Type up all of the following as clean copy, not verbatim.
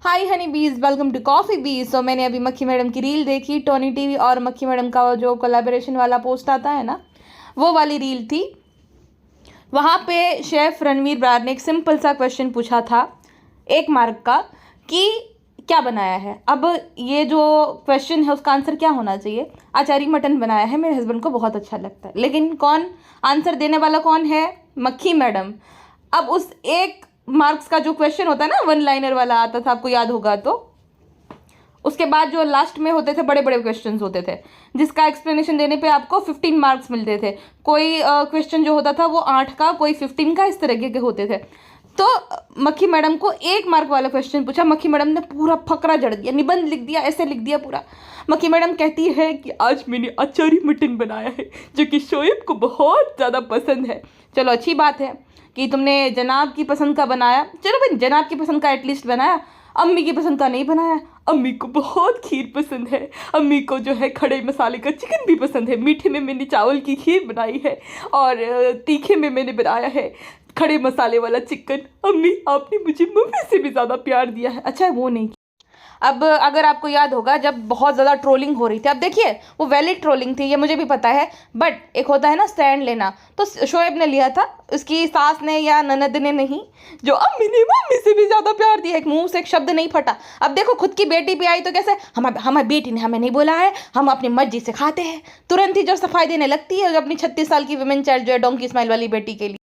हाय हनी बीज, welcome to coffee बीज। तो मैंने अभी मक्खी मैडम की रील देखी, टोनी टीवी और मक्खी मैडम का जो कोलैबोरेशन वाला पोस्ट आता है ना, वो वाली रील थी। वहाँ पे शेफ़ रणवीर ब्रार ने एक सिंपल सा क्वेश्चन पूछा था 1 मार्क का कि क्या बनाया है। अब ये जो क्वेश्चन है उसका आंसर क्या होना चाहिए? अचारी मटन बनाया है, मेरे हस्बैंड को बहुत अच्छा लगता है। लेकिन कौन आंसर देने वाला कौन है? मक्खी मैडम। अब उस 1 मार्क्स का जो क्वेश्चन होता है ना, 1 लाइनर वाला आता था, आपको याद होगा तो, उसके बाद जो लास्ट में होते थे बड़े बड़े क्वेश्चंस होते थे जिसका एक्सप्लेनेशन देने पे आपको 15 मार्क्स मिलते थे। कोई क्वेश्चन जो होता था वो 8 का, कोई 15 का, इस तरीके के होते थे। तो मक्खी मैडम को 1 मार्क वाला क्वेश्चन पूछा, मक्खी मैडम ने पूरा फकरा जड़ दिया, निबंध लिख दिया, ऐसे लिख दिया पूरा। मक्खी मैडम कहती है कि आज मैंने अचारी मटन बनाया है जो कि शोएब को बहुत ज़्यादा पसंद है। चलो अच्छी बात है कि तुमने जनाब की पसंद का बनाया। चलो भाई, जनाब की पसंद का एटलीस्ट बनाया, अम्मी की पसंद का नहीं बनाया। अम्मी को बहुत खीर पसंद है, अम्मी को जो है खड़े मसाले का चिकन भी पसंद है। मीठे में मैंने चावल की खीर बनाई है और तीखे में मैंने बनाया है खड़े मसाले वाला चिकन। अम्मी आपने मुझे मम्मी से भी ज़्यादा प्यार दिया है। अच्छा है वो नहीं। अब अगर आपको याद होगा जब बहुत ज़्यादा ट्रोलिंग हो रही थी, अब देखिए वो वैलिड ट्रोलिंग थी, ये मुझे भी पता है, बट एक होता है ना स्टैंड लेना, तो शोएब ने लिया था, उसकी सास ने या ननद ने नहीं, जो अम्मी ने मम्मी से भी ज़्यादा प्यार दिया। एक मुंह से एक शब्द नहीं फटा। अब देखो खुद की बेटी भी आई तो कैसे, हमारी बेटी ने हमें नहीं बोला है, हम अपनी मर्जी से खाते हैं, तुरंत ही जो सफाई देने लगती है जो अपनी 36 साल की वुमेन चाइल्ड जो है डोंकी स्माइल वाली बेटी के लिए।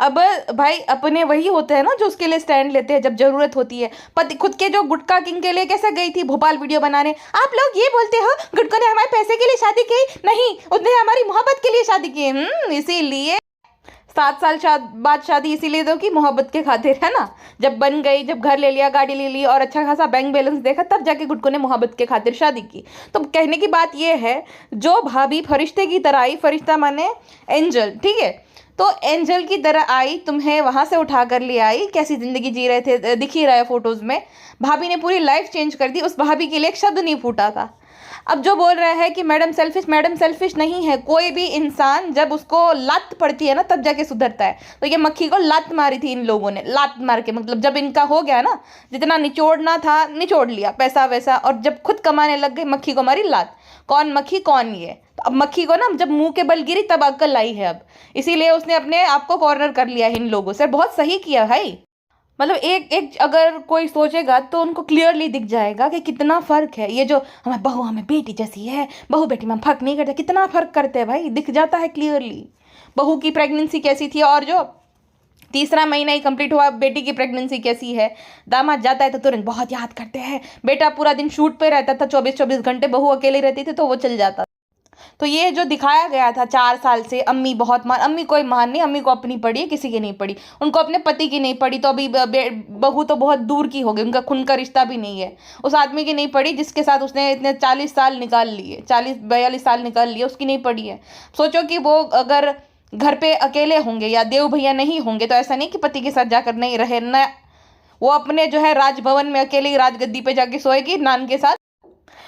अब भाई अपने वही होते हैं ना जो उसके लिए स्टैंड लेते हैं जब जरूरत होती है। पति खुद के जो गुटखा किंग के लिए कैसे गई थी भोपाल वीडियो बनाने। आप लोग ये बोलते हो गुटखा ने हमारे पैसे के लिए शादी की, नहीं उसने हमारी मोहब्बत के लिए शादी की। इसीलिए 7 साल बाद शादी इसीलिए दो कि मोहब्बत के खातिर, है ना। जब बन गई, जब घर ले लिया, गाड़ी ले ली और अच्छा खासा बैंक बैलेंस देखा, तब जाके गुटको ने मोहब्बत के खातिर शादी की। तो कहने की बात ये है, जो भाभी फरिश्ते की तरह आई, फरिश्ता माने एंजल, ठीक है, तो एंजल की तरह आई, तुम्हें वहां से उठा कर ले आई। कैसी जिंदगी जी रहे थे दिख ही रहा है फोटोज में। भाभी ने पूरी लाइफ चेंज कर दी, उस भाभी के लिए एक शब्द नहीं फूटा था। अब जो बोल रहा है कि मैडम सेल्फिश नहीं है। कोई भी इंसान जब उसको लात पड़ती है ना तब जाके सुधरता है। तो ये मक्खी को लात मारी थी इन लोगों ने, लात मार के, मतलब जब इनका हो गया ना, जितना निचोड़ना था निचोड़ लिया, पैसा वैसा, और जब खुद कमाने लग गई मक्खी को मारी लात। कौन मक्खी कौन ये? तो अब मक्खी को ना जब मुंह के बल गिरी तब अक्ल आई है अब, इसीलिए उसने अपने आप को कॉर्नर कर लिया है इन लोगों से। बहुत सही किया भाई, मतलब एक एक अगर कोई सोचेगा तो उनको क्लियरली दिख जाएगा कि कितना फ़र्क है। ये जो हमारी बहू हमें बेटी जैसी है, बहू बेटी में हम फर्क नहीं करते, कितना फ़र्क करते हैं भाई, दिख जाता है क्लियरली। बहू की प्रेगनेंसी कैसी थी और जो 3रा महीना ही कंप्लीट हुआ बेटी की प्रेगनेंसी कैसी है। दामाद जाता है तो तुरंत बहुत याद करते हैं, बेटा पूरा दिन शूट पे रहता था 24-24 घंटे, बहू अकेली रहती थी तो वो चल जाता। तो ये जो दिखाया गया था 4 साल से, अम्मी बहुत मान, अम्मी कोई मान नहीं, अम्मी को अपनी पड़ी है, किसी की नहीं पड़ी, उनको अपने पति की नहीं पड़ी। तो अभी बहू तो बहुत दूर की हो गई, उनका खून का रिश्ता भी नहीं है। उस आदमी की नहीं पड़ी जिसके साथ उसने इतने 40 साल निकाल लिए, 40-42 साल निकाल लिए, उसकी नहीं पड़ी है। सोचो कि वो अगर घर पे अकेले होंगे या देव भैया नहीं होंगे तो ऐसा नहीं कि पति के साथ जाकर नहीं रहे ना, वो अपने जो है राजभवन में अकेले राजगद्दी पे जाके सोएगी नान के साथ।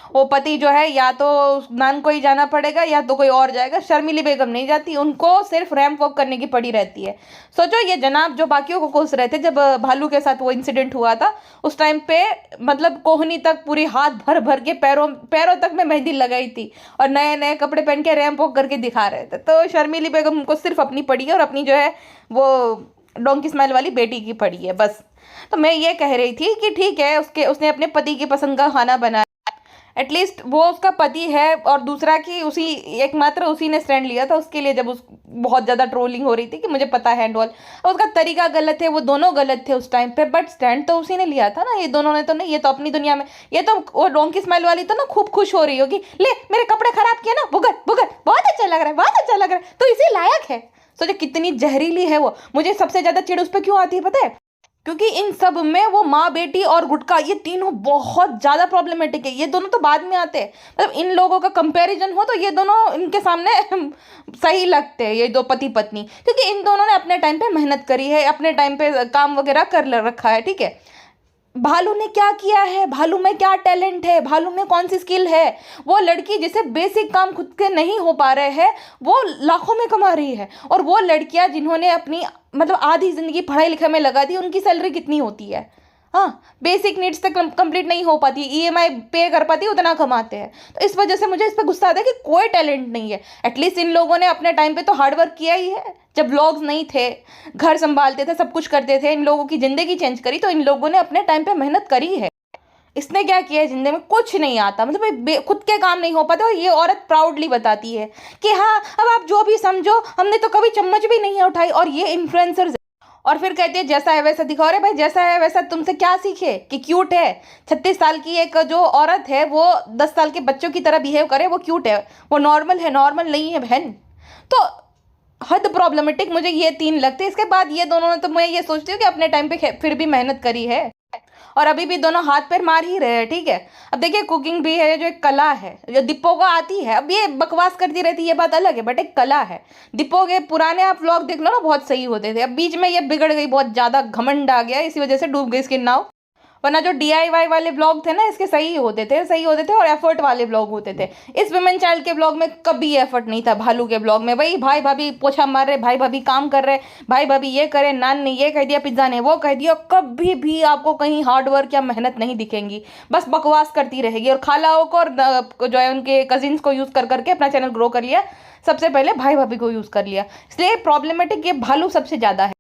वो पति जो है या तो नान को ही जाना पड़ेगा या तो कोई और जाएगा। शर्मिली बेगम नहीं जाती, उनको सिर्फ रैंप वॉक करने की पड़ी रहती है। सोचो ये जनाब जो बाकियों को कोस रहे थे, जब भालू के साथ वो इंसिडेंट हुआ था उस टाइम पे, मतलब कोहनी तक पूरी हाथ भर भर के पैरों तक में मेहंदी लगाई थी और नए नए कपड़े पहन के रैंप वॉक करके दिखा रहे थे। तो शर्मिली बेगम को सिर्फ अपनी पड़ी है और अपनी जो है वो डोंकी स्माइल वाली बेटी की पड़ी है बस। तो मैं ये कह रही थी कि ठीक है, उसने अपने पति की पसंद का खाना बनाया, एटलीस्ट वो उसका पति है। और दूसरा कि एकमात्र उसी ने स्टैंड लिया था उसके लिए जब उस बहुत ज़्यादा ट्रोलिंग हो रही थी कि मुझे पता है एंड ऑल। उसका तरीका गलत है, वो दोनों गलत थे उस टाइम पे, बट स्टैंड तो उसी ने लिया था ना, ये दोनों ने तो नहीं। ये तो अपनी दुनिया में, ये तो वो डोंकी स्माइल वाली तो ना खूब खुश हो रही होगी, ले मेरे कपड़े खराब किए ना, भुगत भुगत, बहुत अच्छा लग रहा है, बहुत अच्छा लग रहा है, तो इसी लायक है। सोचो कितनी जहरीली है वो। मुझे सबसे ज़्यादा चिढ़ उस पर क्यों आती है पता है? क्योंकि इन सब में वो माँ बेटी और गुटखा, ये तीनों बहुत ज़्यादा प्रॉब्लमेटिक है। ये दोनों तो बाद में आते हैं, मतलब इन लोगों का कंपैरिजन हो तो ये दोनों इनके सामने सही लगते हैं, ये 2 पति पत्नी, क्योंकि इन दोनों ने अपने टाइम पे मेहनत करी है, अपने टाइम पे काम वगैरह कर रखा है, ठीक है। भालू ने क्या किया है, भालू में क्या टैलेंट है, भालू में कौन सी स्किल है? वो लड़की जिसे बेसिक काम खुद के नहीं हो पा रहे हैं वो लाखों में कमा रही है, और वो लड़कियां जिन्होंने अपनी मतलब आधी जिंदगी पढ़ाई लिखाई में लगा दी, उनकी सैलरी कितनी होती है? हाँ, बेसिक नीड्स तक कंप्लीट नहीं हो पाती, ईएमआई पे कर पाती, उतना कमाते हैं। तो इस वजह से मुझे इस पर गुस्सा आता है कि कोई टैलेंट नहीं है। एटलीस्ट इन लोगों ने अपने टाइम पे तो हार्ड वर्क किया ही है। जब व्लॉग्स नहीं थे, घर संभालते थे, सब कुछ करते थे, इन लोगों की ज़िंदगी चेंज करी, तो इन लोगों ने अपने टाइम पे मेहनत करी है। इसने क्या किया है जिंदगी में, कुछ नहीं आता, मतलब खुद के काम नहीं हो पाते। और ये औरत प्राउडली बताती है कि हाँ, अब आप जो भी समझो, हमने तो कभी चम्मच भी नहीं उठाई। और ये इन्फ्लुएंसर्स, और फिर कहती है जैसा है वैसा दिखाओ। अरे भाई, जैसा है वैसा तुमसे क्या सीखे कि क्यूट है? 36 साल की एक जो औरत है वो 10 साल के बच्चों की तरह बिहेव करे, वो क्यूट है? वो नॉर्मल है? नॉर्मल नहीं है बहन। तो हद प्रॉब्लमेटिक मुझे ये 3 लगते हैं। इसके बाद ये दोनों ने, तो मैं ये सोचती हूँ कि अपने टाइम पे फिर भी मेहनत करी है, और अभी भी दोनों हाथ पैर मार ही रहे हैं, ठीक है। अब देखिए, कुकिंग भी है, जो एक कला है, जो दीपो को आती है। अब ये बकवास करती रहती है, ये बात अलग है, बट एक कला है। दीपो के पुराने आप व्लॉग देख लो ना, बहुत सही होते थे। अब बीच में ये बिगड़ गई, बहुत ज़्यादा घमंड आ गया, इसी वजह से डूब गई इसकी नाव। वरना जो DIY वाले ब्लॉग थे ना, इसके सही होते थे और एफर्ट वाले ब्लॉग होते थे। इस विमेन चाइल्ड के ब्लॉग में कभी एफर्ट नहीं था। भालू के ब्लॉग में वही भाई भाभी पोछा मार रहे, भाई भाभी काम कर रहे, भाई भाभी ये करे, नान ने ये कह दिया, पिज्जा ने वो कह दिया। कभी भी आपको कहीं हार्ड वर्क या मेहनत नहीं दिखेंगी, बस बकवास करती रहेगी। और खालाओं को और जो है उनके कजिन्स को यूज़ कर करके अपना चैनल ग्रो कर लिया। सबसे पहले भाई भाभी को यूज़ कर लिया, इसलिए प्रॉब्लमेटिक ये भालू सबसे ज़्यादा है।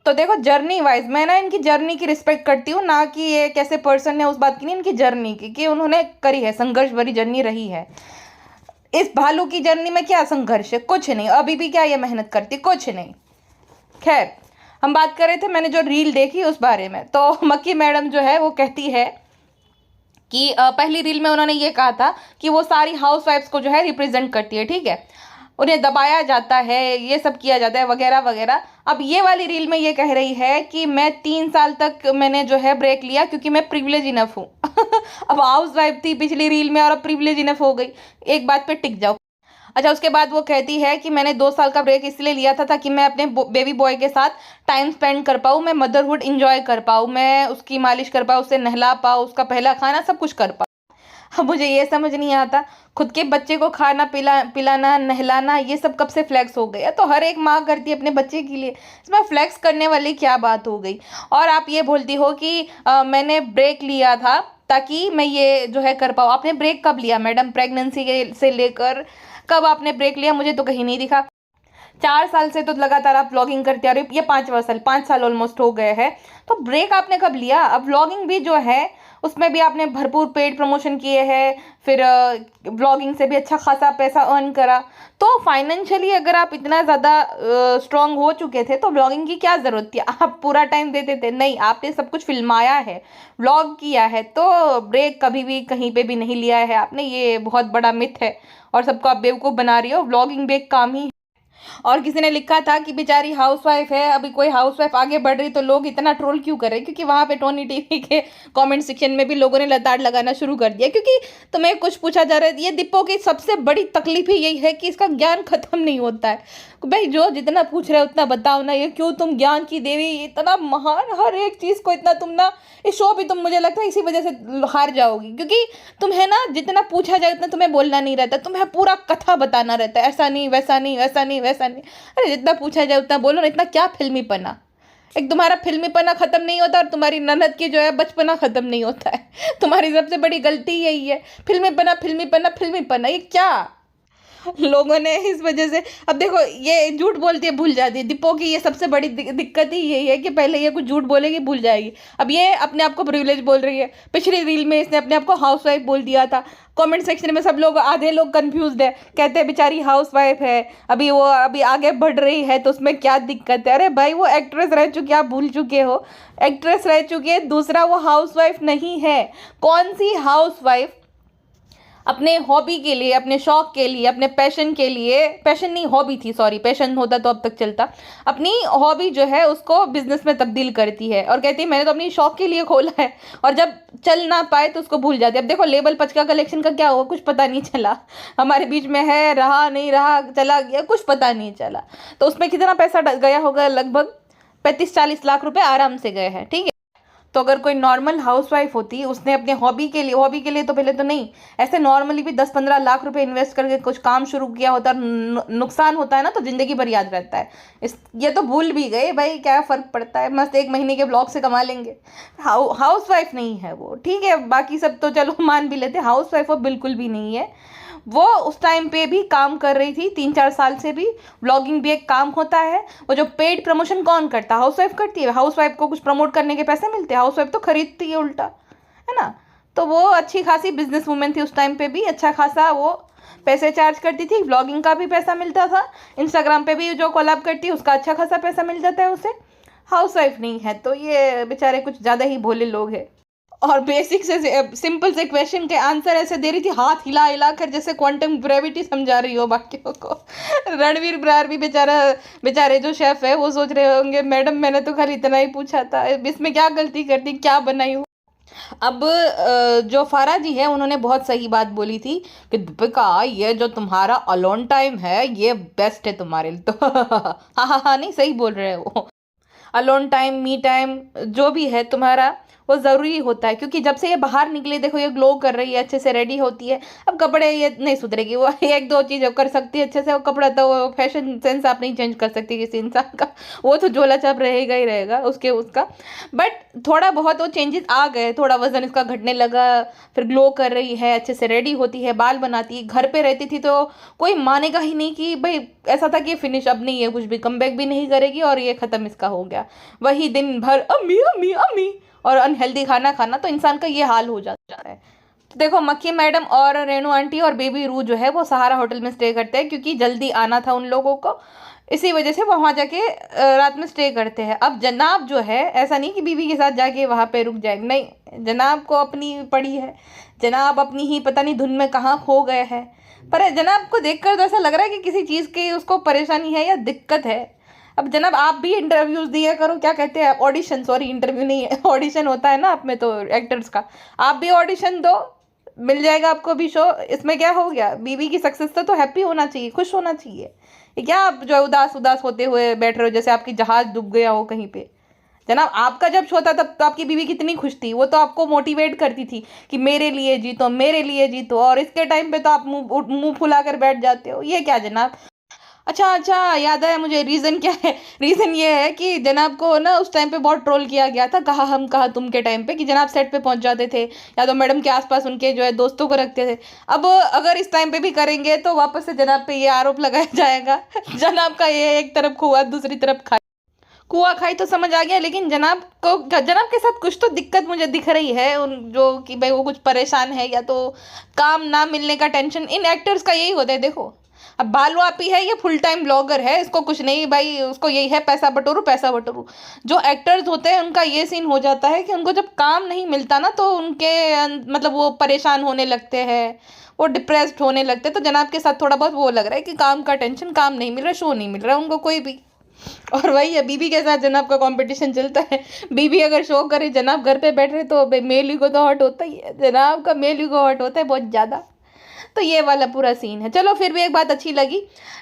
तो देखो, जर्नी वाइज मैं ना इनकी जर्नी की रिस्पेक्ट करती हूँ, ना कि ये कैसे पर्सन है उस बात की नहीं, इनकी जर्नी की, कि उन्होंने करी है, संघर्ष भरी जर्नी रही है। इस भालू की जर्नी में क्या संघर्ष है? कुछ नहीं। अभी भी क्या ये मेहनत करती? कुछ नहीं। खैर, हम बात कर रहे थे, मैंने जो रील देखी उस बारे में, तो मक्खी मैडम जो है वो कहती है कि पहली रील में उन्होंने ये कहा था कि वो सारी हाउस वाइफ्स को जो है रिप्रेजेंट करती है, ठीक है, उन्हें दबाया जाता है, ये सब किया जाता है वगैरह वगैरह। अब ये वाली रील में ये कह रही है कि मैं 3 साल तक मैंने जो है ब्रेक लिया क्योंकि मैं प्रिविलेज इनफ हूँ। अब हाउस वाइफ थी पिछली रील में और अब प्रिविलेज इनफ हो गई, एक बात पे टिक जाओ। अच्छा, उसके बाद वो कहती है कि मैंने 2 साल का ब्रेक इसलिए लिया था ताकि मैं अपने बेबी बॉय के साथ टाइम स्पेंड कर पाऊँ, मैं मदरहुड इंजॉय कर पाऊँ, मैं उसकी मालिश कर पाऊँ, उसे नहला पाऊँ, उसका पहला खाना सब कुछ कर पाऊँ। अब मुझे ये समझ नहीं आता, खुद के बच्चे को खाना पिलाना नहलाना ये सब कब से फ्लैक्स हो गया? तो हर एक माँ करती है अपने बच्चे के लिए, इसमें फ्लैक्स करने वाली क्या बात हो गई? और आप ये बोलती हो कि मैंने ब्रेक लिया था ताकि मैं ये जो है कर पाऊँ। आपने ब्रेक कब लिया मैडम? प्रेगनेंसी से लेकर कब आपने ब्रेक लिया? मुझे तो कहीं नहीं दिखा। 4 साल से तो लगातार आप व्लॉगिंग करते आ रहे हो, ये 5वां साल, 5 साल ऑलमोस्ट हो गए हैं, तो ब्रेक आपने कब लिया? अब व्लॉगिंग भी जो है उसमें भी आपने भरपूर पेड प्रमोशन किए हैं, फिर व्लॉगिंग से भी अच्छा खासा पैसा अर्न करा। तो फाइनेंशियली अगर आप इतना ज़्यादा स्ट्रांग हो चुके थे तो व्लॉगिंग की क्या ज़रूरत थी? आप पूरा टाइम देते थे? नहीं, आपने सब कुछ फिल्माया है, व्लॉग किया है, तो ब्रेक कभी भी कहीं पे भी नहीं लिया है आपने। ये बहुत बड़ा मिथ है और सबको आप बेवकूफ़ बना रही हो। व्लॉगिंग भी एक काम ही। और किसी ने लिखा था कि बेचारी हाउसवाइफ है, अभी कोई हाउसवाइफ आगे बढ़ रही तो लोग इतना ट्रोल क्यों कर रहे हैं? क्योंकि वहाँ पे टोनी टीवी के कमेंट सेक्शन में भी लोगों ने लताड़ लगाना शुरू कर दिया, क्योंकि तुम्हें कुछ पूछा जा रहा है। ये दीपो की सबसे बड़ी तकलीफ ही यही है कि इसका ज्ञान खत्म नहीं होता है। भाई, जो जितना पूछ रहे हो उतना बताओ ना, ये क्यों तुम ज्ञान की देवी, इतना महान हर एक चीज़ को इतना तुम ना, इस शो भी तुम, मुझे लगता है इसी वजह से हार जाओगी, क्योंकि तुम्हें ना जितना पूछा जाए उतना तुम्हें बोलना नहीं रहता, तुम्हें पूरा कथा बताना रहता है, ऐसा नहीं वैसा नहीं वैसा नहीं वैसा नहीं। अरे जितना पूछा जाए उतना बोलो ना, इतना क्या फिल्मीपना। एक तुम्हारा फिल्मीपना खत्म नहीं होता और तुम्हारी ननद की जो है बचपना खत्म नहीं होता है। तुम्हारी सबसे बड़ी गलती यही है, फिल्मीपना फिल्मीपना फिल्मीपना। ये क्या लोगों ने इस वजह से, अब देखो ये झूठ बोलती है भूल जाती है। दीपो की ये सबसे बड़ी दिक्कत ही यही है कि पहले ये कुछ झूठ बोलेगी भूल जाएगी। अब ये अपने आप को प्रिविलेज बोल रही है, पिछली रील में इसने अपने आप को हाउसवाइफ बोल दिया था। कमेंट सेक्शन में सब लोग, आधे लोग कंफ्यूज्ड है, कहते हैं बेचारी हाउसवाइफ है, अभी वो अभी आगे बढ़ रही है तो उसमें क्या दिक्कत है? अरे भाई, वो एक्ट्रेस रह चुकी है, आप भूल चुके हो, एक्ट्रेस रह चुकी है। दूसरा, वो हाउसवाइफ नहीं है। कौन सी हाउसवाइफ अपने हॉबी के लिए, अपने शौक के लिए, अपने पैशन के लिए, पैशन नहीं हॉबी थी, सॉरी, पैशन होता तो अब तक चलता, अपनी हॉबी जो है उसको बिजनेस में तब्दील करती है और कहती है मैंने तो अपनी शौक के लिए खोला है, और जब चल ना पाए तो उसको भूल जाती है। अब देखो लेबल पचका कलेक्शन का क्या हुआ, कुछ पता नहीं चला, हमारे बीच में है, रहा नहीं रहा, चला गया, कुछ पता नहीं चला। तो उसमें कितना पैसा गया होगा? लगभग 35-40 लाख रुपए आराम से गए हैं, ठीक है। तो अगर कोई नॉर्मल हाउसवाइफ होती, उसने अपने हॉबी के लिए तो पहले तो नहीं, ऐसे नॉर्मली भी 10-15 लाख रुपए इन्वेस्ट करके कुछ काम शुरू किया होता है, नुकसान होता है ना, तो जिंदगी भर याद रहता है। ये तो भूल भी गए भाई, क्या फ़र्क पड़ता है, मस्त 1 महीने के ब्लॉग से कमा लेंगे। हाउसवाइफ नहीं है वो, ठीक है, बाकी सब तो चलो मान भी लेते, हाउसवाइफ वो बिल्कुल भी नहीं है। वो उस टाइम पे भी काम कर रही थी, 3-4 साल से भी। व्लॉगिंग भी एक काम होता है। वो जो पेड प्रमोशन कौन करता है? हाउसवाइफ करती है। हाउसवाइफ को कुछ प्रमोट करने के पैसे मिलते हैं? हाउसवाइफ तो खरीदती है उल्टा, है ना। तो वो अच्छी खासी बिजनेस वूमेन थी उस टाइम पे भी, अच्छा खासा वो पैसे चार्ज करती थी, व्लॉगिंग का भी पैसा मिलता था, इंस्टाग्राम पे भी जो कोलैब करती है उसका अच्छा खासा पैसा मिल जाता है उसे। हाउसवाइफ नहीं है तो ये बेचारे कुछ ज़्यादा ही भोले लोग हैं। और बेसिक से सिंपल से क्वेश्चन के आंसर ऐसे दे रही थी, हाथ हिला हिला कर, जैसे क्वांटम ग्रेविटी समझा रही हो बाकियों को। रणवीर ब्रार भी बेचारे जो शेफ है वो सोच रहे होंगे, मैडम मैंने तो खाली इतना ही पूछा था, इसमें क्या गलती कर दी, क्या बनाई हो। अब जो फारा जी है उन्होंने बहुत सही बात बोली थी कि दीपिका ये जो तुम्हारा अलोन टाइम है ये बेस्ट है तुम्हारे लिए। तो हाँ हाँ हाँ, नहीं सही बोल रहे हो। अलोन टाइम, मी टाइम जो भी है तुम्हारा वो ज़रूरी होता है, क्योंकि जब से ये बाहर निकले देखो ये ग्लो कर रही है, अच्छे से रेडी होती है। अब कपड़े ये नहीं सुधरेगी, वो 1-2 चीज़ कर सकती है अच्छे से, वो कपड़ा तो वो फैशन सेंस आप नहीं चेंज कर सकती किसी इंसान का, वो तो झोला छाप रहेगा ही रहेगा उसका। बट थोड़ा बहुत वो चेंजेस आ गए, थोड़ा वजन इसका घटने लगा, फिर ग्लो कर रही है, अच्छे से रेडी होती है, बाल बनाती है। घर पे रहती थी तो कोई मानेगा ही नहीं कि भाई ऐसा था कि फिनिश, अब नहीं है कुछ भी, कम बैक भी नहीं करेगी और ये ख़त्म इसका हो गया। वही दिन भर अम्मी अम्मी अम्मी और अनहेल्दी खाना खाना, तो इंसान का ये हाल हो जाता है। तो देखो मक्खी मैडम और रेणु आंटी और बेबी रू जो है वो सहारा होटल में स्टे करते हैं, क्योंकि जल्दी आना था उन लोगों को, इसी वजह से वो वहाँ जाके रात में स्टे करते हैं। अब जनाब जो है ऐसा नहीं कि बीवी के साथ जाके वहाँ पे रुक जाए, नहीं, जनाब को अपनी पड़ी है, जनाब अपनी ही पता नहीं धुन में कहाँ खो गए हैं। पर जनाब को देखकर तो ऐसा लग रहा है कि किसी चीज़ की उसको परेशानी है या दिक्कत है। अब जनाब आप भी इंटरव्यूज़ दिया करो, क्या कहते हैं ऑडिशन, सॉरी इंटरव्यू नहीं है, ऑडिशन होता है ना आप में तो एक्टर्स का, आप भी ऑडिशन दो, मिल जाएगा आपको भी शो। इसमें क्या हो गया, बीवी की सक्सेस तो हैप्पी होना चाहिए, खुश होना चाहिए। ये क्या आप जो उदास उदास होते हुए बैठ रहे हो जैसे आपकी जहाज डूब गया हो कहीं पे। जनाब आपका जब शो था तब तो आपकी बीवी कितनी खुश थी, वो तो आपको मोटिवेट करती थी कि मेरे लिए जीतो मेरे लिए जीतो, और इसके टाइम पे तो आप मुंह फुला कर बैठ जाते हो, ये क्या जनाब। अच्छा याद आया मुझे, रीज़न क्या है, रीज़न ये है कि जनाब को ना उस टाइम पे बहुत ट्रोल किया गया था, कहा हम कहा तुम के टाइम पे, कि जनाब सेट पे पहुंच जाते थे या तो मैडम के आसपास उनके जो है दोस्तों को रखते थे। अब अगर इस टाइम पे भी करेंगे तो वापस से जनाब पे ये आरोप लगाया जाएगा। जनाब का ये एक तरफ खुआ दूसरी तरफ खाई, कुआ खाई तो समझ आ गया, लेकिन जनाब के साथ कुछ तो दिक्कत मुझे दिख रही है, उन जो कि भाई वो कुछ परेशान है, या तो काम ना मिलने का टेंशन। इन एक्टर्स का यही होता है। देखो अब बालू आपी है, ये फुल टाइम ब्लॉगर है, इसको कुछ नहीं भाई, उसको यही है पैसा बटोरू पैसा बटोरू। जो एक्टर्स होते हैं उनका ये सीन हो जाता है कि उनको जब काम नहीं मिलता ना तो उनके मतलब वो परेशान होने लगते हैं, वो डिप्रेस्ड होने लगते हैं। तो जनाब के साथ थोड़ा बहुत वो लग रहा है कि काम का टेंशन, काम नहीं मिल रहा, शो नहीं मिल रहा उनको कोई भी। और वही है बीबी के साथ जनाब का कंपटीशन चलता है। बीबी अगर शो करे, जनाब घर पे बैठ रहे, तो मेल ईगो तो हॉट होता ही है, जनाब का मेल ईगो हॉट होता है बहुत ज़्यादा। तो ये वाला पूरा सीन है। चलो फिर भी एक बात अच्छी लगी,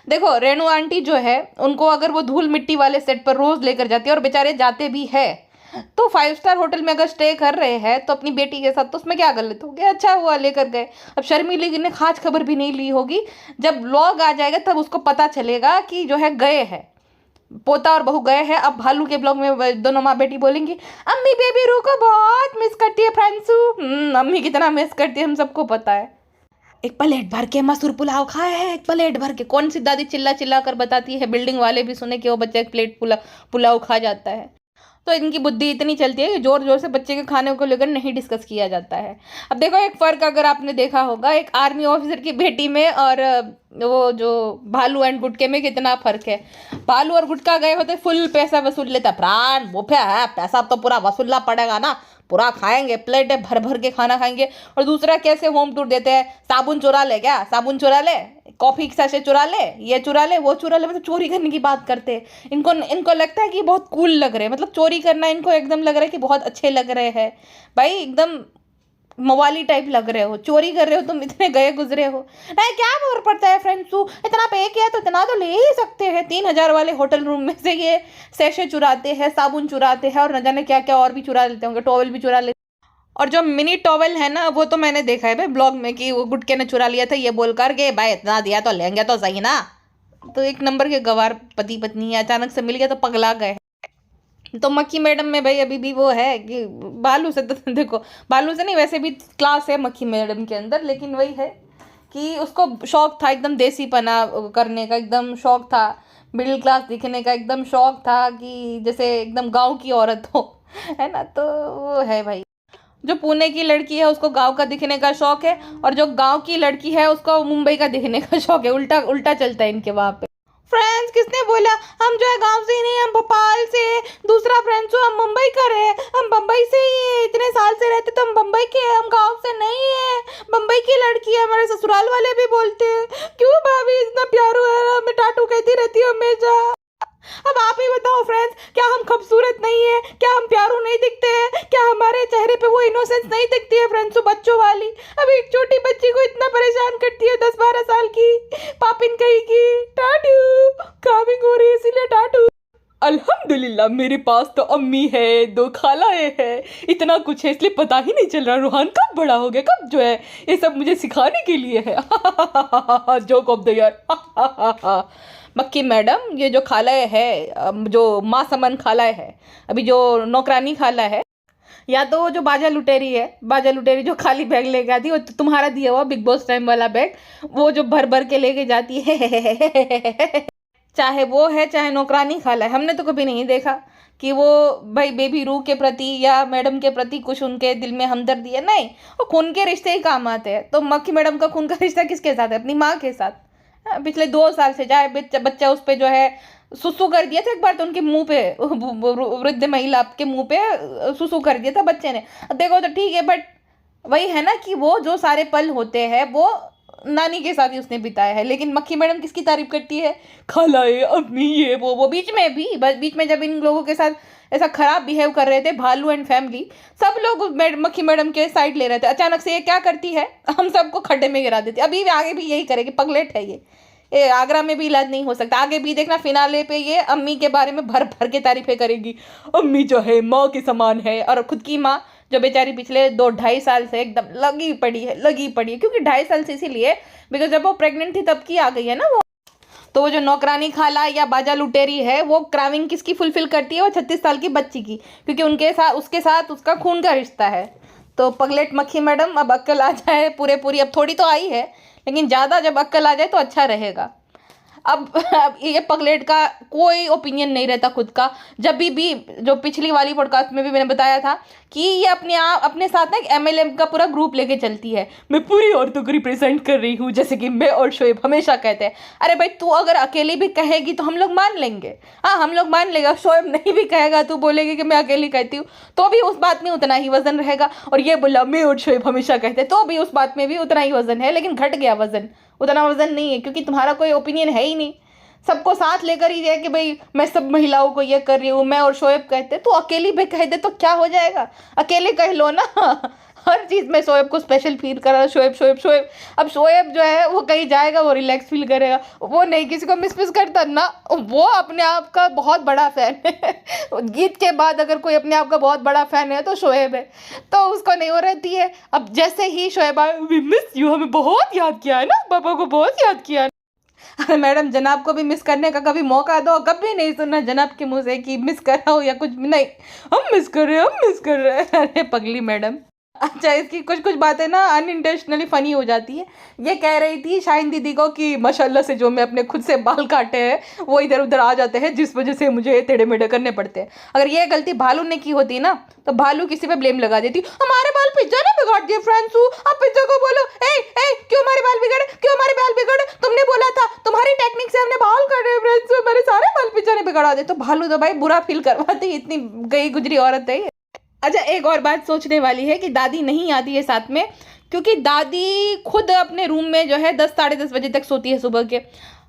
देखो रेणु आंटी जो है उनको अगर वो धूल मिट्टी वाले सेट पर रोज़ लेकर जाती है, और बेचारे जाते भी है, तो 5 स्टार होटल में अगर स्टे कर रहे हैं तो अपनी बेटी के साथ, तो उसमें क्या गलत हो गया, अच्छा हुआ लेकर गए। अब शर्मिली ने खास खबर भी नहीं ली होगी, जब व्लॉग आ जाएगा तब उसको पता चलेगा कि जो है गए हैं, पोता और बहू गए हैं। अब भालू के ब्लॉग में दोनों माँ बेटी बोलेंगी अम्मी बेबी रू को बहुत मिस करती है फ्रेंड्सू। अम्मी कितना मिस करती है हम सबको पता है। एक प्लेट भर के मसूर पुलाव खाए हैं, एक प्लेट भर के। कौन सी दादी चिल्ला चिल्ला कर बताती है, बिल्डिंग वाले भी सुने कि वो बच्चा एक प्लेट पुलाव खा जाता है। तो इनकी बुद्धि इतनी चलती है कि जोर जोर से बच्चे के खाने को लेकर नहीं डिस्कस किया जाता है। अब देखो एक फ़र्क अगर आपने देखा होगा, एक आर्मी ऑफिसर की बेटी में और वो जो भालू एंड गुटके में कितना फ़र्क है। भालू और गुटका गए होते फुल पैसा वसूल लेता, प्राण मुफे है, पैसा तो पूरा वसूलना पड़ेगा ना, पूरा खाएंगे, प्लेटें भर भर के खाना खाएंगे। और दूसरा कैसे होम टूर देते हैं, साबुन चुरा ले, क्या साबुन चुरा ले, कॉफ़ी के सैशे चुरा ले, ये चुरा ले वो चुरा ले, मतलब चोरी करने की बात करते हैं। इनको लगता है कि बहुत कूल लग रहे हैं, मतलब चोरी करना इनको एकदम लग रहा है कि बहुत अच्छे लग रहे हैं। भाई एकदम मवाली टाइप लग रहे हो, चोरी कर रहे हो तुम, इतने गए गुजरे हो। नहीं क्या फर्क पड़ता है फ्रेंड्सू, इतना पे किया तो इतना तो ले ही सकते हैं। 3,000 वाले होटल रूम में से ये सैशे चुराते हैं, साबुन चुराते हैं और न जाने क्या क्या और भी चुरा लेते होंगे, टॉवल भी चुरा लेते। और जो मिनी टॉवल है ना, वो तो मैंने देखा है भाई ब्लॉग में कि वो गुटके ने चुरा लिया था ये बोलकर के भाई इतना दिया तो लेंगे तो सही ना। तो एक नंबर के गवार पति पत्नी है, अचानक से मिल गया तो पगला गए। तो मक्खी मैडम में भाई अभी भी वो है कि बालू से तो देखो, बालू से नहीं वैसे भी क्लास है मक्खी मैडम के अंदर, लेकिन वही है कि उसको शौक था एकदम देसीपना करने का, एकदम शौक था मिडिल क्लास दिखने का, एकदम शौक था कि जैसे एकदम गांव की औरत हो, है ना। तो वो है भाई, जो पुणे की लड़की है उसको गांव का दिखने का शौक है, और जो गांव की लड़की है उसको मुंबई का दिखने का शौक है। उल्टा उल्टा चलता है इनके वहाँ पे। फ्रेंड्स किसने बोला, हम जो है गांव से ही नहीं, हम भोपाल से। दूसरा फ्रेंड्स जो हम मुंबई का रहे, हम बम्बई से ही है, इतने साल से रहते तो हम बम्बई के हैं, हम गांव से नहीं है। बम्बई की लड़की है, हमारे ससुराल वाले भी बोलते हैं क्यों भाभी इतना प्यारू है, हमें टाटू कहती रहती है हमेशा। अब आप ही बताओ फ्रेंड्स, क्या हम खूबसूरत नहीं है, क्या हम प्यारू नहीं दिखते हैं, क्या हमारे चेहरे पे वो इनोसेंस नहीं दिखती है फ्रेंड्स, बच्चों वाली। अब एक छोटी बच्ची को इतना परेशान करती है 10-12 साल की पापिन कहीं की, टाटू कामिंग हो रही है इसीलिए टाटू। अल्हम्दुलिल्लाह मेरे पास तो अम्मी है, 2 खालाएं हैं, इतना कुछ है इसलिए पता ही नहीं चल रहा रूहान कब बड़ा हो गया, कब जो है ये सब मुझे सिखाने के लिए है। Joke of the year. मक्खी मैडम ये जो खालाएं है, जो माँ समन खालाएं है, अभी जो नौकरानी खाला है, या तो वो जो बाजा लुटेरी है, बाजा लुटेरी जो खाली बैग लेके आती है, वो तुम्हारा दिया हुआ बिग बॉस टाइम वाला बैग, वो जो भर भर के लेके जाती है। चाहे वो है चाहे नौकरानी खाला है, हमने तो कभी नहीं देखा कि वो भाई बेबी रू के प्रति या मैडम के प्रति कुछ उनके दिल में हमदर्दी है, नहीं। वो खून के रिश्ते ही काम आते हैं। तो मक्खी मैडम का खून का रिश्ता किसके साथ है, अपनी माँ के साथ। पिछले 2 साल से चाहे बच्चा उस पर जो है सुसु कर दिया था एक बार, तो उनके मुंह पे, वृद्ध महिला के मुंह पे सुसु कर दिया था बच्चे ने। देखो तो ठीक है, बट वही है ना कि वो जो सारे पल होते हैं वो नानी के साथ ही उसने बिताया है। लेकिन मक्खी मैडम किसकी तारीफ करती है, खालाए अम्मी ये वो बीच में जब इन लोगों के साथ ऐसा खराब बिहेव कर रहे थे भालू एंड फैमिली, सब लोग मक्खी मैडम के साइड ले रहे थे। अचानक से ये क्या करती है, हम सबको खड्डे में गिरा देती है। अभी आगे भी यही करेगी, पगलेट है ये आगरा में भी इलाज नहीं हो सकता। आगे भी देखना फिनाले पे ये अम्मी के बारे में भर भर के तारीफें करेगी, अम्मी जो है माँ के समान है। और खुद की माँ जो बेचारी पिछले 2-2.5 साल से एकदम लगी पड़ी है, क्योंकि 2.5 साल से इसीलिए बिकॉज जब वो प्रेग्नेंट थी तब की आ गई है ना वो। तो वो जो नौकरानी खाला या बाजा लुटेरी है, वो क्राविंग किसकी फुलफिल करती है, वो 36 साल की बच्ची की, क्योंकि उसके साथ उसका खून का रिश्ता है। तो पगलेट मक्खी मैडम अब अक्ल आ जाए पूरी, अब थोड़ी तो आई है लेकिन ज़्यादा जब अक्ल आ जाए तो अच्छा रहेगा। अब ये पगलेट का कोई ओपिनियन नहीं रहता खुद का। जब भी जो पिछली वाली पॉडकास्ट में भी मैंने बताया था कि ये अपने साथ ना एक MLM का पूरा ग्रुप लेके चलती है, मैं पूरी औरतों को रिप्रेजेंट कर रही हूँ, जैसे कि मैं और शोएब हमेशा कहते हैं। अरे भाई तू अगर अकेली भी कहेगी तो हम लोग मान लेंगे, हाँ हम लोग मान लेगा। शोएब नहीं भी कहेगा, तू बोलेगी कि मैं अकेली कहती हूँ, तो भी उस बात में उतना ही वजन रहेगा। और ये बोला मैं और शोएब हमेशा कहते हैं, तो भी उस बात में भी उतना ही वजन है, लेकिन घट गया वजन, उतना वजन नहीं है, क्योंकि तुम्हारा कोई ओपिनियन है ही नहीं। सबको साथ लेकर ही है कि भाई मैं सब महिलाओं को ये कर रही हूँ, मैं और शोएब कहते, तो अकेली भी कह दे तो क्या हो जाएगा, अकेले कह लो ना। हर चीज़ में शोएब को स्पेशल फील कर रहा है, शोएब। अब शोएब जो है वो कहीं जाएगा वो रिलैक्स फील करेगा, वो नहीं किसी को मिस करता ना। वो अपने आप का बहुत बड़ा फ़ैन है। गीत के बाद अगर कोई अपने आप का बहुत बड़ा फ़ैन है तो शोएब है, तो उसको नहीं हो रहती है। अब जैसे ही शोएब आए, वी मिस यू, हमें बहुत याद किया है ना, पापा को बहुत याद किया है। अरे मैडम जनाब को भी मिस करने का कभी मौका दो, कभी नहीं सुना जनाब के मुंह से कि मिस कर रहा हो या कुछ नहीं, हम मिस कर रहे हैं। अरे पगली मैडम। अच्छा इसकी कुछ बातें ना अनइंटेंशनली फ़नी हो जाती है। ये कह रही थी शाहीन दीदी को कि माशाल्लाह से जो मैं अपने खुद से बाल काटे हैं वो इधर उधर आ जाते हैं, जिस वजह से मुझे टेढ़े मेढ़े करने पड़ते हैं। अगर ये गलती भालू ने की होती ना तो भालू किसी पे ब्लेम लगा देती, हमारे बाल पिज्जा ने बिगाड़ दिए। फ्रेंड्स आप पिज्जा को बोलो, ए क्यों हमारे बाल बिगड़े, तुमने बोला था तुम्हारी टेक्निक से हमने बाल काटे, फ्रेंड्स हमारे सारे बाल पिज्जा ने बिगाड़ा दे। तो भालू तो भाई बुरा फील करवाती, इतनी गई गुजरी औरत है। अच्छा एक और बात सोचने वाली है कि दादी नहीं आती है साथ में, क्योंकि दादी खुद अपने रूम में जो है 10-10:30 बजे तक सोती है सुबह के।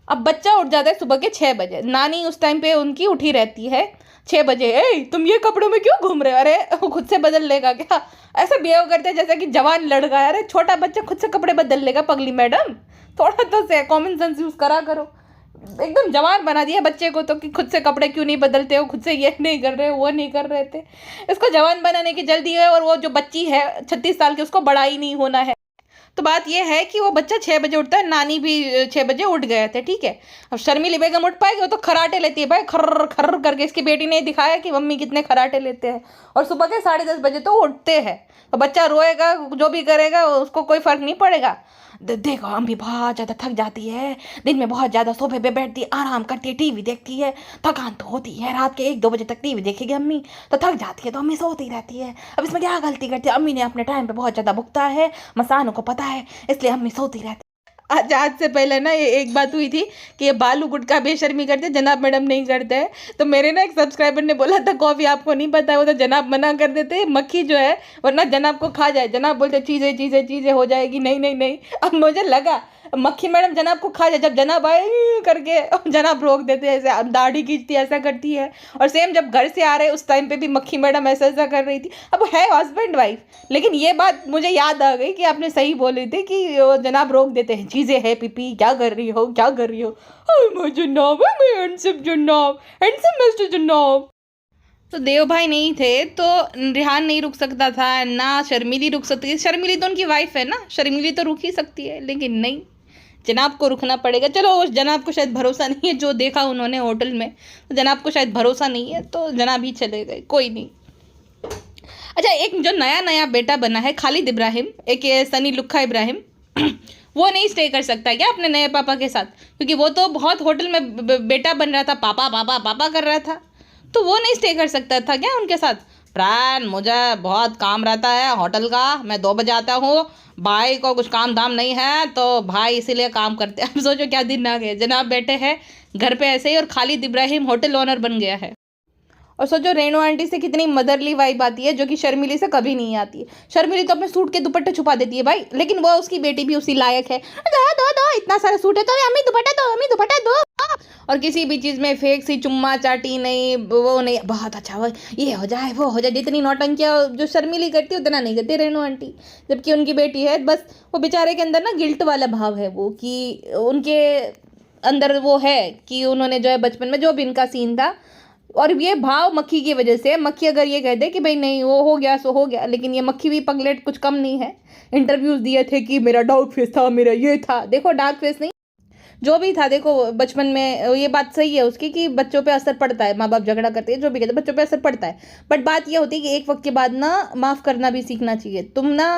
अब बच्चा उठ जाता है सुबह के 6 बजे, नानी उस टाइम पे उनकी उठी रहती है 6 बजे, ए तुम ये कपड़ों में क्यों घूम रहे हो? अरे वो खुद से बदल लेगा क्या? ऐसे बिहेव करते हैं जैसे कि जवान लड़का है। अरे छोटा बच्चा खुद से कपड़े बदल लेगा पगली मैडम, थोड़ा तो से कॉमन सेंस यूज करा करो। एकदम जवान बना दिया बच्चे को तो, कि खुद से कपड़े क्यों नहीं बदलते हो, खुद से ये नहीं कर रहे हो, वो नहीं कर रहे थे। इसको जवान बनाने की जल्दी है, और वो जो बच्ची है 36 साल की, उसको बड़ा ही नहीं होना है। तो बात यह है कि वो बच्चा 6 बजे उठता है, नानी भी 6 बजे उठ गए थे, ठीक है। अब शर्मिली बेगम उठ पाएगी? वो तो खराटे लेती है भाई, खर्र खर्र करके। इसकी बेटी ने दिखाया कि मम्मी कितने खराटे लेते हैं, और सुबह के 10:30 बजे तो उठते हैं। तो बच्चा रोएगा, जो भी करेगा उसको कोई फर्क नहीं पड़ेगा। देखो अम्मी बहुत ज़्यादा थक जाती है, दिन में बहुत ज़्यादा सोफे पे बैठती है, आराम करती है, टीवी देखती है, थकान तो होती है, रात के 1-2 बजे तक टीवी देखेगी अम्मी तो थक जाती है, तो अम्मी सोती रहती है। अब इसमें क्या गलती करती है? अम्मी ने अपने टाइम पे बहुत ज़्यादा भुगता है, मसानों को पता है, इसलिए अम्मी सोती रहती है। आज से पहले ना ये एक बात हुई थी कि ये बालू गुटखा बेशर्मी करते, जनाब मैडम नहीं करते हैं। तो मेरे ना एक सब्सक्राइबर ने बोला था कॉफ़ी आपको नहीं पता है, वो तो जनाब मना कर देते, मक्खी जो है वरना जनाब को खा जाए। जनाब बोलते चीज़ें चीज़ें चीज़ें हो जाएगी, नहीं नहीं नहीं। अब मुझे लगा मक्खी मैडम जनाब को खा जाए, जब जनाब आए करके जनाब रोक देते हैं, ऐसे दाढ़ी खींचती है, ऐसा करती है। और सेम जब घर से आ रहे उस टाइम पे भी मक्खी मैडम ऐसा ऐसा कर रही थी। अब है हस्बैंड वाइफ, लेकिन ये बात मुझे याद आ गई कि आपने सही बोली थी कि जनाब रोक देते हैं, चीज़ें है पीपी, क्या कर रही हो, क्या कर रही हो? जनाब हैंडसम जनाब, हैंडसम मिस्टर जनाब। तो देव भाई नहीं थे तो रिहान नहीं रुक सकता था, ना शर्मिली रुक सकती है। शर्मिली तो उनकी वाइफ है ना, शर्मिली तो रुक ही सकती है, लेकिन नहीं, जनाब को रुकना पड़ेगा। चलो उस जनाब को शायद भरोसा नहीं है, जो देखा उन्होंने होटल में, तो जनाब को शायद भरोसा नहीं है, तो जनाब ही चले गए, कोई नहीं। अच्छा, एक जो नया नया बेटा बना है खालिद इब्राहिम, एक ये सनी लुक्खा इब्राहिम, वो नहीं स्टे कर सकता क्या अपने नए पापा के साथ? क्योंकि वो तो बहुत होटल में बेटा बन रहा था, पापा पापा पापा कर रहा था, तो वो नहीं स्टे कर सकता था क्या उनके साथ? प्राण, मुझे बहुत काम रहता है होटल का, मैं 2 बजे आता हूँ, भाई को कुछ काम धाम नहीं है, तो भाई इसीलिए काम करते हैं। अब सोचो क्या दिन आ गए, जनाब बैठे हैं घर पे ऐसे ही, और खालिद इब्राहिम होटल ओनर बन गया है। और सोचो रेणु आंटी से कितनी मदरली वाइब आती है, जो कि शर्मिली से कभी नहीं आती है। शर्मिली तो अपने सूट के दुपट्टे छुपा देती है भाई, लेकिन वो उसकी बेटी भी उसी लायक है, दो दो दो इतना सारा सूट है तो अम्मी दुपट्टा दो, अम्मी दुपट्टा दो। और किसी भी चीज़ में फेक सी चुम्मा चाटी नहीं, वो नहीं, बहुत अच्छा वो ये हो जाए वो हो जाए, जितनी नौटंकियाँ जो शर्मिली करती है उतना नहीं करती रेणु आंटी। जबकि उनकी बेटी है, बस वो बेचारे के अंदर ना गिल्ट वाला भाव है, वो कि उनके अंदर वो है कि उन्होंने जो है बचपन में जो भी इनका सीन था, और ये भाव मक्खी की वजह से। मक्खी अगर ये कह दे कि भाई नहीं वो हो गया सो हो गया, लेकिन ये मक्खी भी पगलेट कुछ कम नहीं है। इंटरव्यूज़ दिए थे कि मेरा डार्क फेस था, मेरा ये था, देखो डार्क फेस नहीं, जो भी था देखो बचपन में। ये बात सही है उसकी कि बच्चों पे असर पड़ता है, माँ बाप झगड़ा करते हैं, जो भी कहते हैं, बच्चों पे असर पड़ता है। बट बात ये होती है कि एक वक्त के बाद ना माफ़ करना भी सीखना चाहिए। तुम ना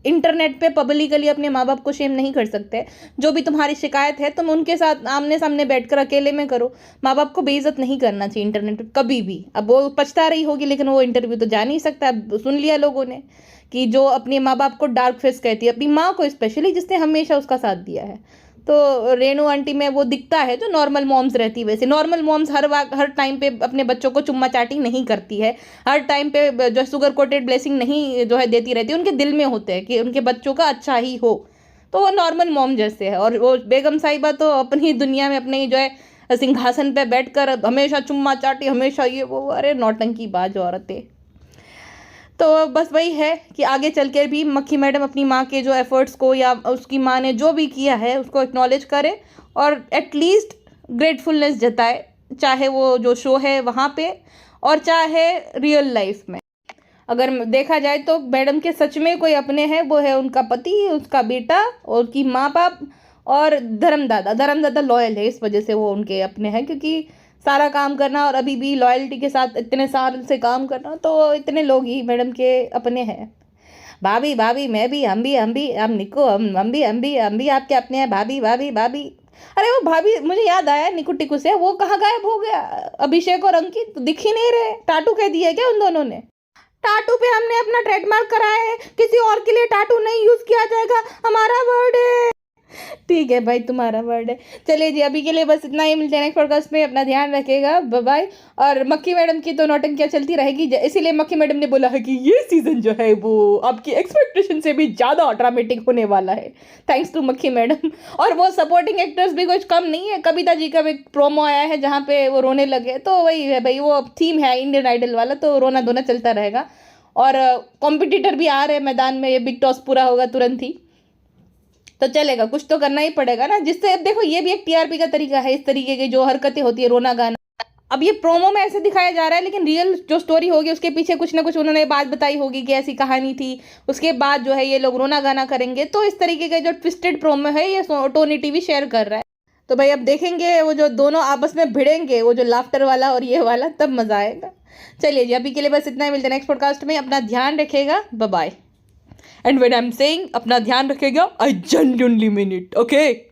इंटरनेट पे पब्लिकली अपने माँ बाप को शेम नहीं कर सकते। जो भी तुम्हारी शिकायत है तुम उनके साथ आमने सामने बैठकर अकेले में करो। माँ बाप को बेइज्जत नहीं करना चाहिए इंटरनेट पे कभी भी। अब वो पछता रही होगी, लेकिन वो इंटरव्यू तो जा नहीं सकता। अब सुन लिया लोगों ने कि जो अपने माँ बाप को डार्क फेस कहती है, अपनी माँ को स्पेशली, जिसने हमेशा उसका साथ दिया है। तो रेणु आंटी में वो दिखता है जो नॉर्मल मॉम्स रहती है। वैसे नॉर्मल मॉम्स हर टाइम पे अपने बच्चों को चुम्मा चाटी नहीं करती है, हर टाइम पे जो शुगर कोटेड ब्लेसिंग नहीं जो है देती रहती है। उनके दिल में होते हैं कि उनके बच्चों का अच्छा ही हो, तो वो नॉर्मल मॉम जैसे है। और वो बेगम साहिबा तो अपनी दुनिया में अपने जो है सिंहासन पे बैठकर हमेशा चुम्मा चाटी, हमेशा ये वो, अरे नौटंकी बाज औरतें। तो बस वही है कि आगे चल कर भी मक्खी मैडम अपनी माँ के जो एफ़र्ट्स को, या उसकी माँ ने जो भी किया है उसको एक्नॉलेज करे, और एटलीस्ट ग्रेटफुलनेस जताए, चाहे वो जो शो है वहाँ पे और चाहे रियल लाइफ में। अगर देखा जाए तो मैडम के सच में कोई अपने हैं वो है उनका पति, उसका बेटा, और उनकी माँ बाप, और धर्मदादा लॉयल है, इस वजह से वो उनके अपने हैं। क्योंकि सारा काम करना और अभी भी लॉयल्टी के साथ इतने साल से काम करना, तो इतने लोग ही मैडम के अपने हैं। भाभी भाभी मैं भी, हम निको, हम भी आपके अपने हैं, भाभी भाभी भाभी। अरे वो भाभी, मुझे याद आया निकू टिकू से, वो कहाँ गायब हो गया? अभिषेक और अंकित तो दिख ही नहीं रहे। टाटू कह दिया क्या उन दोनों ने? टाटू पे हमने अपना ट्रेडमार्क कराया है, किसी और के लिए टाटू नहीं यूज किया जाएगा, हमारा वर्ड है। ठीक है भाई, तुम्हारा वर्ड है। चलिए जी, अभी के लिए बस इतना ही। मिलते हैं नेक्स्ट पॉडकास्ट में। अपना ध्यान रखिएगा, बाय बाय। और मक्खी मैडम की तो नौटंकियाँ चलती रहेगी, इसीलिए मक्खी मैडम ने बोला है कि ये सीजन जो है वो आपकी एक्सपेक्टेशन से भी ज़्यादा ड्रामेटिक होने वाला है। थैंक्स टू मक्खी मैडम। और वो सपोर्टिंग एक्टर्स भी कुछ कम नहीं है। कविता जी का एक प्रोमो आया है जहाँ पे वो रोने लगे, तो वही है भाई, वो थीम है इंडियन आइडल वाला, तो रोना धोना चलता रहेगा। और कॉम्पिटिटर भी आ रहे हैं मैदान में, ये बिग टॉस पूरा होगा तुरंत ही, तो चलेगा, कुछ तो करना ही पड़ेगा ना, जिससे अब देखो ये भी एक टीआरपी का तरीका है। इस तरीके की जो हरकतें होती है, रोना गाना, अब ये प्रोमो में ऐसे दिखाया जा रहा है, लेकिन रियल जो स्टोरी होगी उसके पीछे कुछ ना कुछ उन्होंने बात बताई होगी कि ऐसी कहानी थी, उसके बाद जो है ये लोग रोना गाना करेंगे। तो इस तरीके का जो ट्विस्टेड प्रोमो है ये टोनी टीवी शेयर कर रहा है। तो भाई अब देखेंगे वो जो दोनों आपस में भिड़ेंगे, वो जो लाफ्टर वाला और ये वाला, तब मजा आएगा। चलिए जी, अभी के लिए बस इतना ही। मिलते हैं नेक्स्ट पॉडकास्ट में। अपना ध्यान रखिएगा, bye bye. And when I am saying अपना ध्यान रखिएगा, I genuinely mean it, okay.